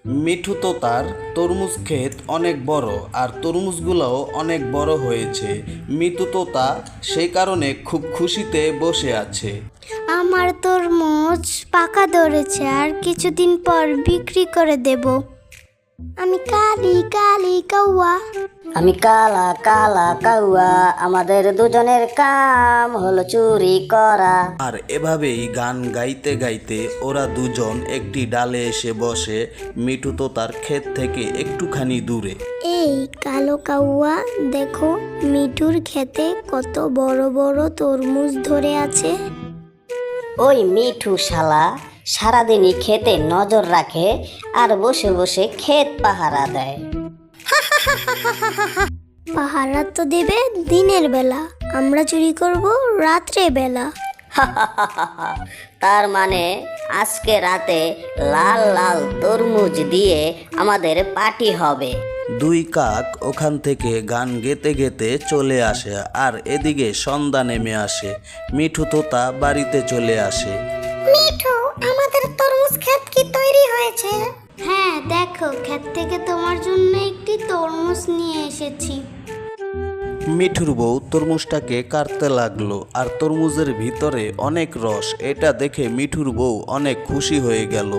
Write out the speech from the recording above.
মিঠু তো তার তরমুজ ক্ষেত অনেক বড় আর তরমুজগুলোও অনেক বড় হয়েছে। মিঠু তোতা সেই কারণে খুব খুশিতে বসে আছে। আমার তরমুজ পাকা ধরেছে, আর কিছুদিন পর বিক্রি করে দেব। আমি কালি কালি কাউয়া। আমি কালা কালা কাউয়া, আমাদের দুজনের কাম হলো চুরি করা। আর এভাবেই গান গাইতে গাইতে ওরা দুজন একটি ডালে এসে বসে মিঠু তোতার ক্ষেত থেকে একটুখানি দূরে। এই কালো কাউয়া, দেখো মিঠুর ক্ষেতে কত বড় বড় তরমুজ ধরে আছে। ওই মিঠু শালা সারাদিনই ক্ষেতে নজর রাখে আর বসে বসে ক্ষেত পাহারা দেয়। পাহারা তো দেবে দিনের বেলা, আমরা চুরি করব রাত্রে বেলা। তার মানে আজকে রাতে লাল লাল তরমুজ দিয়ে আমাদের পার্টি হবে। দুই কাক ওখান থেকে গান গেতে গেতে চলে আসে আর এদিকে সন্ধ্যা নেমে আসে। মিঠু তোতা বাড়িতে চলে আসে। মিঠু, আমাদের তরমুজ ক্ষেত কি তৈরি হয়েছে? হ্যাঁ, দেখো ক্ষেত থেকে তোমার জন্য একটি তরমুজ নিয়ে এসেছি। মিঠুর বউ তরমুজটাকে কাটতে লাগলো আর তরমুজের ভিতরে অনেক রস। এটা দেখে মিঠুর বউ অনেক খুশি হয়ে গেল।